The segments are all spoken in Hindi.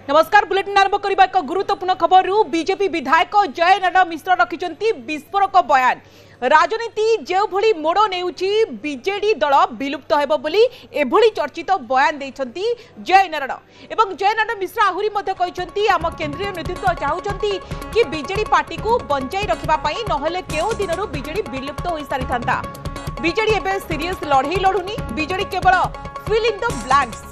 नमस्कार बुलेटिन आरंभ करबा एक गुरुत्वपूर्ण खबर बीजेपी विधायक जय नारायण मिश्र रखिंट विस्फोरक बयान राजनीति जो भली मोड़ नेउछि बीजेडी दल विलुप्त हेबो बोली एभली चर्चित बयान देइछंती जय नारायण मिश्र आहुरी मध्य कहिसंती आम केंद्रीय नेतृत्व चाहुचंती कि बीजेडी पार्टी को बंचाई रखिबा पई नहले केउ दिनरु बीजेडी विलुप्त होई सारी थांता। बीजेडी एबे सीरियस लड़ाई लड़ुनी बीजेडी केवल फिल इन द ब्लैंक्स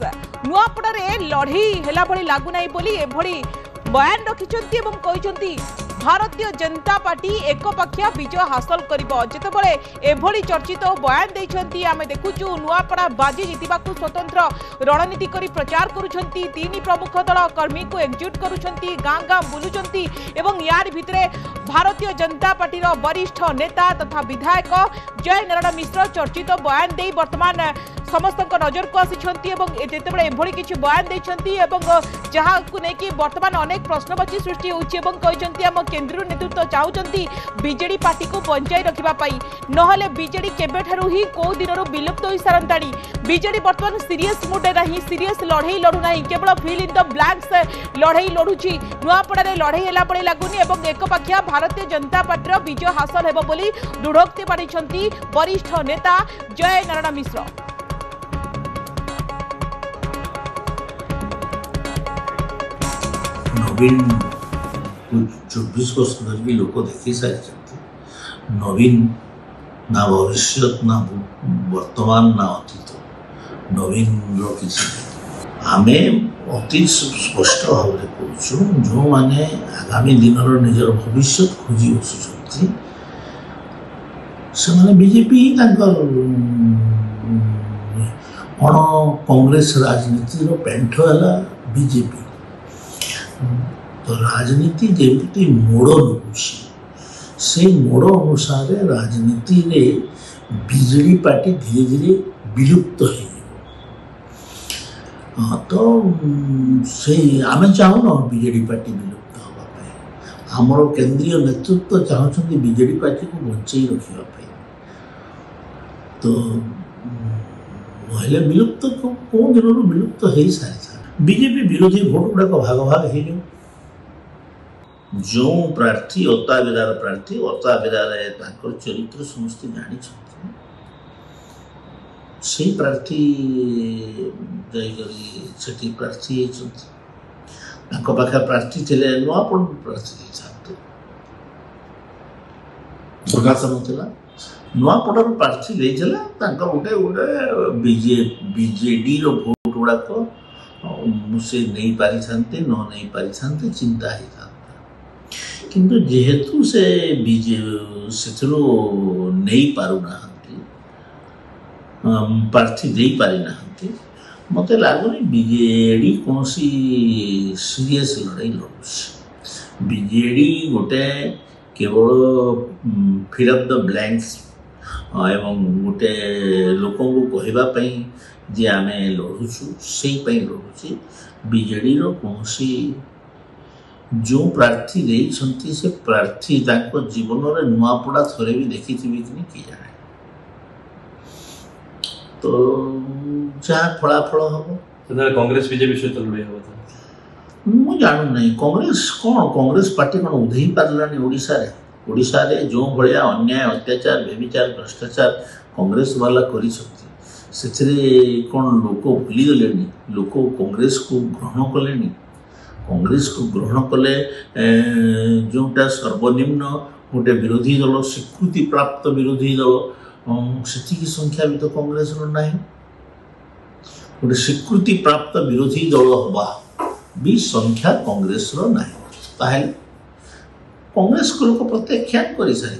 नुआपड़े लड़ाई हेला भली लागुनाई बोली एभली बयान रखिछंती एवं कहिसंती भारतीय जनता पार्टी एकपाखिया विजय हासिल करिबो जेतेबेले एभली चर्चित बयान देइछंती आमे देखुचु नुआपड़ा बाजी जितिबाकू स्वतंत्र रणनीति करी प्रचार करूछंती तीन प्रमुख दल कर्मी को एकजुट करूछंती गां गां बुलुछंती एवं यार भितरे भारतीय जनता पार्टी रो वरिष्ठ नेता तथा विधायक जय नारायण मिश्र चर्चित बयान दे वर्तमान समस्त नजर को आसी जितेबाला एभली किसी बयान देइछंती जहाँ को लेकिन वर्तमान अनेक प्रश्नवाची सृष्टि होउछि एवं कहिसंती आम केंद्रीय नेतृत्व चाहुचंती बीजेडी पार्टी को बंचाई रखिबा पई नहले बीजेडी केबेठारु ही को दिनरु विलुप्त होई सारंताणी। बीजेडी वर्तमान सीरियस मुड नाही सीरियस लड़ाई लड़ु नाही केवल फिल इन द ब्लैंक्स लड़ाई लड़ुछि नुआपड़ारे लड़ाई हेला पड़े लागुनी एवं एकपाखिया भारतीय जनता पार्टी विजय हासिल हेबो बोली दृढ़ोक्ति बाढ़िछंती वरिष्ठ नेता जय नारायण मिश्र। नवीन 24 वर्ष धरिकी लोक देखी सारी नवीन ना भविष्य ना वर्तमान ना अतीत नवीन किसी आम अति स्पष्ट भाव में कहूँ जो मैंने आगामी दिन निजर भविष्य खोजी बसुँच से बीजेपी अण कांग्रेस राजनीति पेंठ है बीजेपी तो राजनीति जमी मोड़ नौची से मोड़ अनुसार राजनीति रे बीजेडी पार्टी धीरे धीरे विलुप्त हो तो से आम चाहून बीजेडी पार्टी विलुप्त होगा आमर केंद्रीय नेतृत्व चाहते बीजेडी पार्टी को बंचाई रखापी तो नहले विलुप्त कौ दिन विलुप्त हो सारी था बीजेपी विरोधी भोट गुड़ाक भाग भाग हो जो प्रार्थी अताविरार प्रार्थी अताविरार चरित्र समस्त जानी से प्रार्थी जाठी प्रार्थी पाखे प्रार्थी थे नुआपड़ प्रार्थी प्रकाश नाला नुआपड़ प्रार्थी गोटे गोटे बीजेडी भोट गुड़ाक से नहीं पारि था न नहीं पारि था चिंता ही था किंतु जेहेतु से नहीं पारुना प्रार्थी दे पारि ना मत लगुनि बीजेडी कौन सीरियस लड़ाई लड़ुच बीजेडी गोटे केवल फिल अप द ब्लैंक्स एवं गोटे लोक कहवाई जे आम लड़ुचु से लड़ुची बीजेडी कौन जो प्रार्थी देइछंती से प्रार्थी जीवन में नुआपड़ा थरे भी देखी थी कि नहीं किए जाने तो जहाँ फलाफल हम कांग्रेस बीजेपी सहित लड़ाई हम मु जानू नहीं कांग्रेस कौन कांग्रेस पार्टी कौन उधई पारानी ओडिशा रे जो भाया अन्याय अत्याचार व्यभिचार भ्रष्टाचार कांग्रेस वाला कौन लोक भूलीगले लोक कांग्रेस को ग्रहण कले कांग्रेस को ग्रहण कले जोटा सर्वनिम्न गोटे विरोधी दल स्वीकृति प्राप्त विरोधी दल से संख्या भी तो कांग्रेस ना गोटे स्वीकृति प्राप्त विरोधी दल हवा भी संख्या कांग्रेस ना कांग्रेस को लोक प्रत्याख्यान कर सारी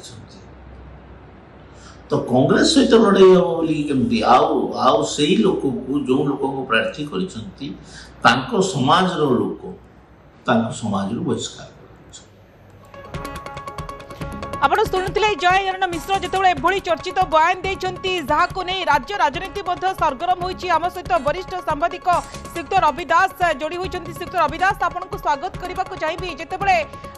तो कांग्रेस सहित लड़ाई हम बोली केमती आउ से लोक को जो लोक को प्रार्थी कर समाज लोक समाज बहिष्कार। आपण शुणुले जय नारायण मिश्र जितेबाला एभली चर्चित बयान देते जहां नहीं राज्य राजनीति सरगरम होती आम सहित वरिष्ठ सांबादिक श्रीयुक्त रवि दास जोड़ी होती। श्रीयुक्त रवि दास आपको स्वागत करने को चाहिए। जितेबाला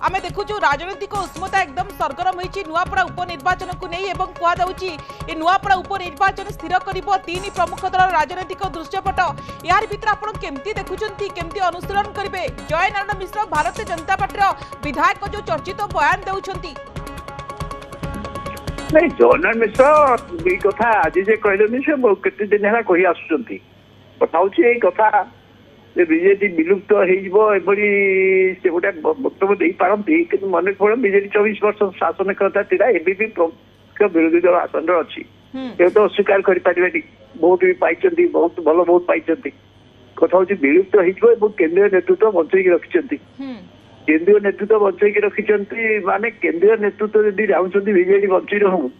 आम देखु राजनीतिक उष्मता एकदम सरगरम होती नुआपड़ा उपनिर्वाचन को नहीं कहुच्छी नुआपड़ा उपनिर्वाचन स्थिर कर 3 प्रमुख दल राजनीतिक दृश्यपट यार भीतर आप केमती देखुंत केमती अनुशीलन करेंगे जय नारायण मिश्र भारतीय जनता पार्टी विधायक जो चर्चित बयान देउछंती नहीं जयनारायण मिश्र कथा आज जे कहले से केते दिन है कही आसुचंती कथा होची कथा बीजेपी विलुप्त होबड़ी से गोटे वक्तव्य दे पारती कि मन पड़े बीजेपी 24 वर्ष शासन करता थिला एबी भी प्रमुख विरोधी दल आसन अच्छी तो अस्वीकार कर बहुत भी पाई बहुत भल बहुत पाई कथा हूँ विलुप्त हो केंद्रीय नेतृत्व बंचई रखिंट केंद्रीय नेतृत्व बंचई रखिंट माने केंद्रीय नेतृत्व यदि चाहते बीजेपी बंची रहू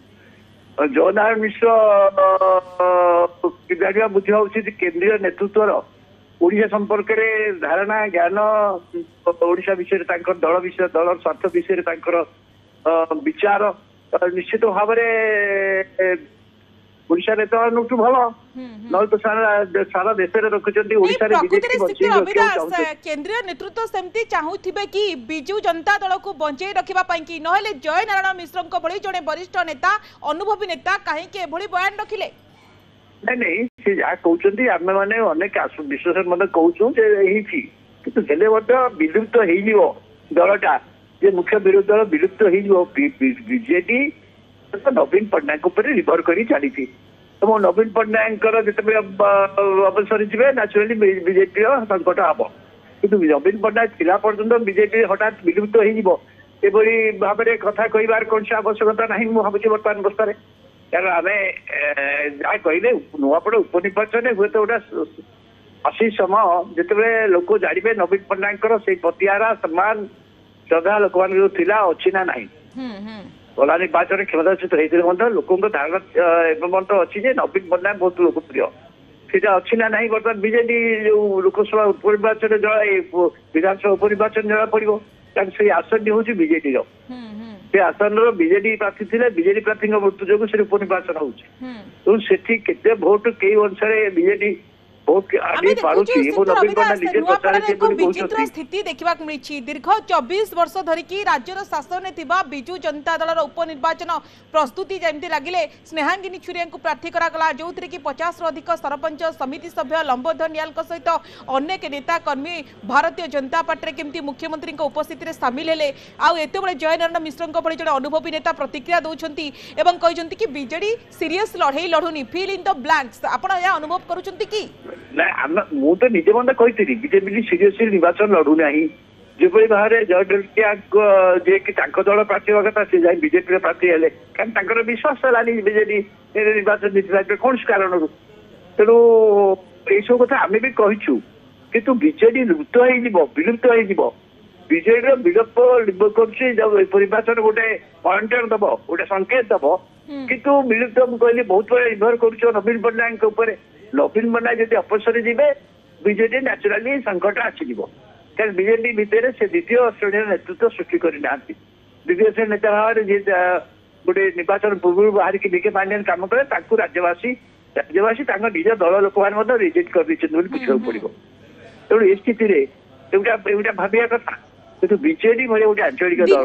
जयनारायण मिश्र जाना बुझा केंद्रीय नेतृत्वर ओडिशा संपर्क में धारणा ज्ञान ओडिशा विषय दल विषय दल स्वार्थ विषय विचार निश्चित भाव ओडिशा ने तो भल न तो सारा देश में रखुच्च केंद्रीय नेतृत्व सेमती चाहूथिबे कि बिजू जनता दल को बंचई रखिबा कि नहले जय नारायण मिश्र भली जड़े वरिष्ठ नेता अनुभवी नेता कहीं एभली बयान रखिले नहीं नहीं से जहाँ कहते आम मैंने अनेक विश्वास मतलब कहूँ कि विलुप्त हो दलटा जे मुख्य विरोधी दल विलुप्त हो बीजेडी नवीन पट्टनायक निर्भर कर चली तो नवीन पट्टनायक जिते अवसर जी न्याचुराली बीजेपी संकट हम कि नवीन पट्टनायक थिला पर्यंत बीजेपी हठात विलुप्त होभली भाव में कथा कहबार कौन सी आवश्यकता ना मुझे बर्तमान अवस्था कारण आम जहाँ कहले नुआपड़ उपनिर्वाचन हुए तो गोटे अशी समय जिते लोक जानवे नवीन पट्टनायक से प्रतिहारा सम्मान श्रद्धा लोक मान अच्छी ना ना गला निर्वाचन क्षमताच्युत होते लोकों धारणा एवं अच्छी नवीन पट्टनायक बहुत लोकप्रिय सीटा अच्छी ना ना बर्तमान बीजेडी जो लोकसभा उपनिर्वाचन जला विधानसभा उपनिर्वाचन जला पड़ो कारण से आसन हूँ बीजेडी से आसन बीजेडी प्रार्थी थे बीजेडी प्रार्थी मृत्यु जो उपनिर्वाचन हो केते भोट कई अनुसार बीजेडी स्थिति देखा मिली दीर्घ 24 वर्ष धरिकी राज्यर शासन बिजू जनता दल उपनिर्वाचन प्रस्तुति जमी लगिले स्नेहांगिनी छुरिया प्रार्थी करागला जो थी कि 50 अधिक सरपंच समिति सभ्य लंबोधर नियाल सहित अनेक नेता कर्मी भारतीय जनता पार्टी केमती मुख्यमंत्री उपस्थित में सामिल हेले आते जय नारायण मिश्र भली जड़े अनुभवी नेता प्रतिक्रिया दौरान कहते कि बीजेडी सीरीयस लड़ई लड़ुनी फिल इन द ब्लैंक्स आप अनुभव करुँच कि मु तो निजे मत कही बीजेपी सीरीयसली निर्वाचन लड़ू ना जो भाव में जय डलकिया जे कि दल प्रार्थी हवा कथा से जाए बीजेपी प्रार्थी हेले कारण विश्वास है बीजेडी निर्वाचन जीत कौन कारण तेणु यू कथा आम भी कहीचु कि बीजेडी विलुप्त हो बीजेडी विलोप निर्वाचन गोटे पॉइंटर दब गोटे संकेत दब किंतु विलुप्त कहली बहुत बड़े निर्भर कर नवीन पट्टनायक नवीन पट्टनायक जब अपसरी जी बीजेडी न्याचुराली संकट आसीज कारण बीजेडी भितर से द्वितीय श्रेणी नेतृत्व सृष्टि करना द्वितीय श्रेणी नेता भाव में जी गोटे निर्वाचन पूर्व बाहर की विके पांडियन कम करे राज्यवासी निज दल लोक मैंने रिजेक्ट कर बुझा पड़ो तेणु ये स्थिति भाविया कथा बीजेडी गोटे आंचलिक दल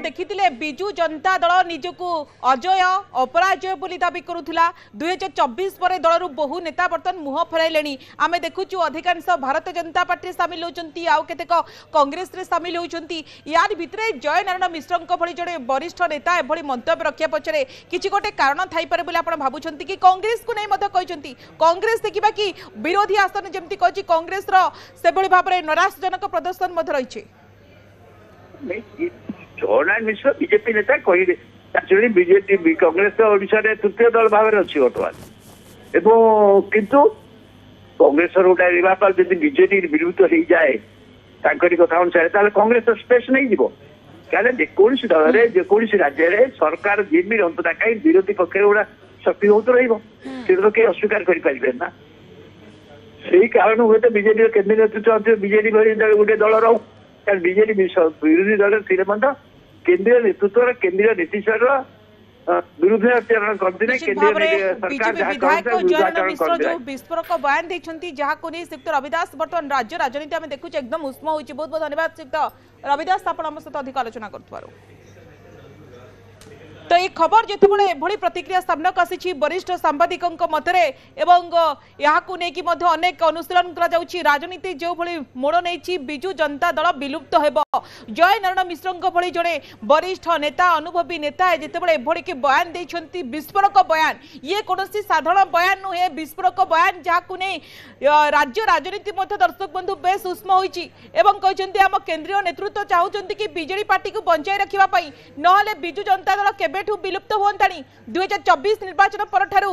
देखिए बिजू जनता दल निजको अजय अपराजय बोली दाबी करुला 2024 पर दल बहु नेता बर्तमान मुह फेराइले आम देखुचु अधिकांश भारतीय जनता पार्टी सामिल होती आउ केतेक कांग्रेस रे सामिल होती यार भितर जय नारायण मिश्र भली जड़े वरिष्ठ नेता एभली मंतव्य रखा पछरे किछि गोटे कारण थाई पारे बोली आपण भाबुछंती कि कांग्रेस को नहीं मध्य कहते कांग्रेस देखिबा कि विरोधी आसन जेमती कहछि कांग्रेस रो सेभली भाव में निराशजनक प्रदर्शन मध्य रही जयनारायण मिश्र बीजेपी नेता कहले एक्चुअली बीजेपी कांग्रेस ओडिशा रे तृतीय दल भाव में अच्छी बर्तमान एवं किंतु कांग्रेस गोटे रिवापाल जब बीजेडी विलुप्त हो जाए कथा अनुसार कांग्रेस स्पेस नहीं जीव क्या जेकोसी दल में जेकोसी राज्य में सरकार जी भी रहा कहीं विरोधी पक्ष गुड़ा शक्ति बहुत रही कहीं अस्वीकार करें ना से कारण हुए तो बीजेडी केन्द्रीय नेतृत्व बीजेडी गोटे दल रो कारण बीजेडी विरोधी दल थे केंद्रीय नेतृत्व केंद्रीय नीतीशर विरुद्ध आचरण करते बीजेपी विधायक जयनंद मिश्र जो विस्फोरक बयान देछंती जहा को नै श्रीयुक्त रविदास वर्तमान राज्य राजनीति आम देखु एकदम उष्म होइछि। बहुत बहुत धन्यवाद श्रीयुक्त रविदास आपण हम सहित अधिक आलोचना करथवारो। तो ये खबर जितेबाला एभली प्रतिक्रिया सामनाक आसी वरिष्ठ सांबादिकों मतरे एवं यहाँ नहीं अनेक अनुशीलन राजनीति जो भली मोड़ नहीं बिजु जनता दल विलुप्त हेब जय नारायण मिश्र भली जड़े वरिष्ठ नेता अनुभवी नेता जितेबाला एभली कि बयान देछंती विस्फोरक बयान ये कौन साधारण बयान नुहे विस्फोरक बयान जहाँ नहीं राज्य राजनीति दर्शक बंधु बेस उष्म होइछि एवं कहते आम केंद्रीय नेतृत्व चाहते कि बीजेडी पार्टी को बंचाई रखापी ना बिजु जनता दल केबेठू विलुप्त होतानी 2024 निर्वाचन परठारु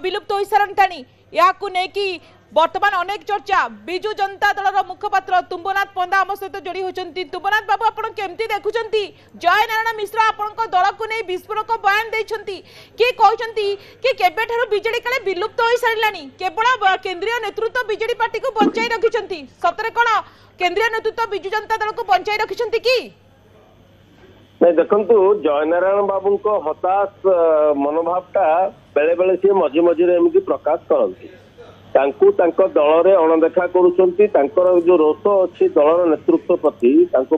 विलुप्त हो सारंतानी याकू नेकी वर्तमान अनेक चर्चा बिजु जनता दल मुखपात्र तुंबनाथ पंडा आम सहित जोड़ी होती। तुंबनाथ बाबू आप केमती देखुंती जय नारायण मिश्र आपण दल को नहीं विस्फोरक बयान देछंती कि कहते कि केबेठारु बीजेडी काले विलुप्त हो सारानी केवल केंद्रीय नेतृत्व बीजेडी पार्टी को बंचाई रखिछंती सतरे कौन केंद्रीय नेतृत्व बिजु जनता दल को बंचाई रखिछंती कि नहीं देखंतु जय नारायण बाबू को हताश मनोभावटा बेले बेले सी मझी मझे एमती प्रकाश करती दल रे अणदेखा करुछंती जो रोष अच्छी दलर नेतृत्व प्रति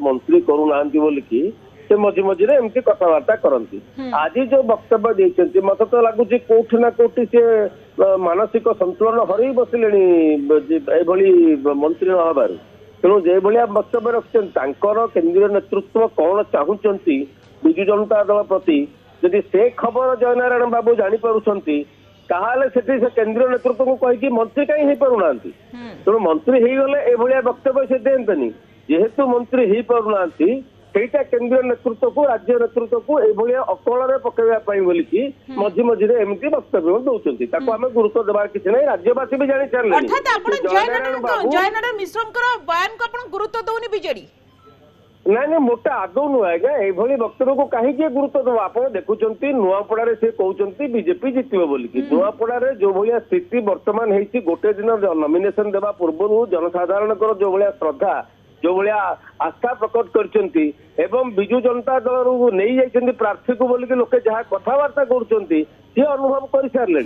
मंत्री करूना बोलिकी से मझी मझे एमती कथबार्ता करती। आज जो वक्तव्य देते मत तो लगुच कोठी ना कोठी से मानसिक संतुलन हर बसले मंत्री न हबार तेणु जो भाया वक्तव्य रखिंट केंद्रीय नेतृत्व कौन चाहूँगी बिजु जनता दल प्रति जदि से खबर जय नारायण बाबू जापी ताहले से केंद्रीय नेतृत्व को कहीकि मंत्री कहीं हो पारना तेणु मंत्री हो गले ए वक्तव्य से दिंतनी जेहेतु मंत्री हो पारना ସେଇଟା କେନ୍ଦ୍ରୀୟ ନେତୃତ୍ୱକୁ ରାଜ୍ୟ ନେତୃତ୍ୱକୁ ଏଭଳିଆ ଅକଳରେ ପକେଇବା ପାଇଁ ବୋଲିକି ମଝି ମଝିରେ ଏମିତି ବକ୍ତବ୍ୟ ଦଉଛନ୍ତି ତାକୁ ଆମେ ଗୁରୁତ୍ୱ ଦେବାର କିଛି ନାହିଁ ରାଜ୍ୟବାସୀ ବି ଜାଣି ସାରିଲେଣି। ଅର୍ଥାତ ଆପଣ ଜୟ ନାରାୟଣ ମିଶ୍ରଙ୍କର ବୟାନକୁ ଆପଣ ଗୁରୁତ୍ୱ ଦଉନି ବିଜେଡି ନାଇଁ ନାଇଁ ମୋଟା ଆଦୌ ନୁହେଁ ଆଜ୍ଞା ଏଭଳି ବକ୍ତବ୍ୟକୁ କାହିଁକି ଗୁରୁତ୍ୱ ଦେବ ଆପଣ ଦେଖୁଛନ୍ତି ନୂଆପଡାରେ ସେ କହୁଛନ୍ତି ବିଜେପି ଜିତିବ ବୋଲିକି ନୂଆପଡାରେ ଯୋଉ ଭଳିଆ ସ୍ଥିତି ବର୍ତ୍ତମାନ ହେଇଛି ଗୋଟେ ଦିନ ନମିନେସନ ଦେବା ପୂର୍ବରୁ ଜନସାଧାରଣଙ୍କର ଯୋଉ ଭଳିଆ ଶ୍ରଦ୍ଧା जो भाया आस्था प्रकट करछंती एवं बिजु जनता दल नहीं जाइछंती प्रार्थी को बोलिक लोके जहाँ कथबार्ता करुछंती सी अनुभव कर सारे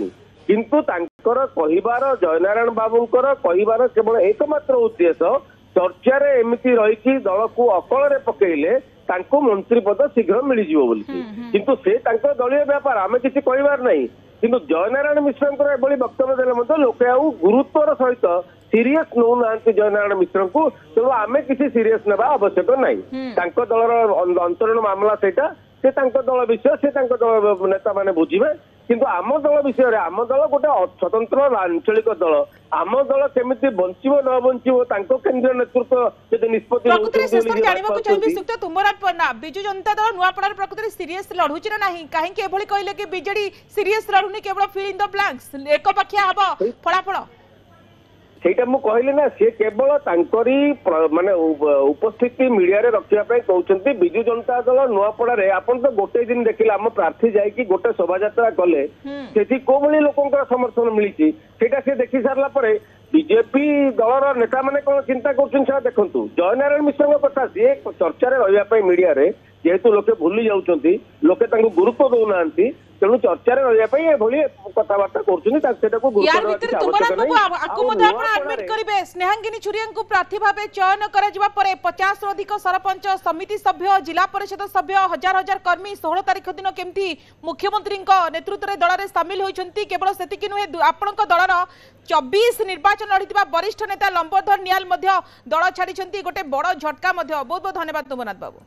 किंतु तांकर कहिबार जय नारायण बाबूंकर कहिबार केवल एकमात्र उद्देश्य चर्चा रे एमिति रही दल को अकल पकेइले तांको मंत्री पद शीघ्र मिल जिवो बोलिकी किंतु से तांको दलीय व्यापार आमे किछि कहिबार नहीं किंतु जय नारायण मिश्रंकर एभली वक्तव्य देले मते लोके आउ गुरुत्वर सहित सीरीयस नौ ना जय नारायण मिश्र को तेणु आमे किसी सीरीयस नेबा आवश्यक नहीं तांको दलर अंतरण मामला सेटा से तांको दल विषय से तांको दल नेता माने बुझिबे किंतु आम दल विषय रे आम दल गोटे स्वतंत्र आंचलिक दल आम दल केमिति बंचिबो न बंचिबो तांको केंद्रीय नेतृत्व जदि निष्पत्ति तुंबनाथ पंडा बिजु जनता दल नुआपड़ार प्रकृति सीरीयस लढुची ना नाही काहे के एभली कहले कि बीजेडी सीरीयस लढुनी केवल फिल इन द ब्लैंक्स एक पक्षिया हबो फळाफळ ସେଇଟା ମୁଁ କହିଲି ନା ସେ କେବଳ ତାଙ୍କରି ମାନେ ଉପସ୍ଥିତି ମିଡିଆରେ ରଖିବା ପାଇଁ କହୁଛନ୍ତି ବିଜୁ ଜନତା ଦଳ ନୂଆପଡାରେ ଆପଣ ତ ଗୋଟେ ଦିନ ଦେଖିଲେ ଆମ ପ୍ରାର୍ଥୀ ଯାଇକି ଗୋଟେ ଶୋଭାଯାତ୍ରା କଲେ ସେଠି କୋଉ ଭଳି ଲୋକଙ୍କର ସମର୍ଥନ ମିଳିଛି ସେଇଟା ସେ ଦେଖି ସାରିଲା ପରେ ବିଜେପି ଦଳର ନେତା ମାନେ କଣ ଚିନ୍ତା କରୁଛନ୍ତି ସେଟା ଦେଖନ୍ତୁ ଜୟ ନାରାୟଣ ମିଶ୍ରଙ୍କ କଥା ସିଏ ଚର୍ଚ୍ଚାରେ ରହିବା ପାଇଁ ମିଡିଆରେ ଯେହେତୁ ଲୋକେ ଭୁଲି ଯାଉଛନ୍ତି ଲୋକେ ତାଙ୍କୁ ଗୁରୁତ୍ୱ ଦଉନାହାନ୍ତି ତେଣୁ ଚର୍ଚ୍ଚାରେ ରହିବା ପାଇଁ ଏଭଳି କଥାବାର୍ତ୍ତା କରୁଛନ୍ତି ସେଟାକୁ स्नेहांगिनी छुरिया प्रार्थी भाव चयन कर 50 अधिक सरपंच समिति सभ्य जिला परिषद सभ्य हजार हजार कर्मी 16 तारीख दिन केमती मुख्यमंत्री नेतृत्व दल में सामिल होती केवल से नुहे आपण दलर 24 निर्वाचन लड़ी वरिष्ठ नेता लंबोधर नियाल दल छाड़ी गोटे बड़ झटका बहुत बहुत धन्यवाद तुंबनाथ बाबू।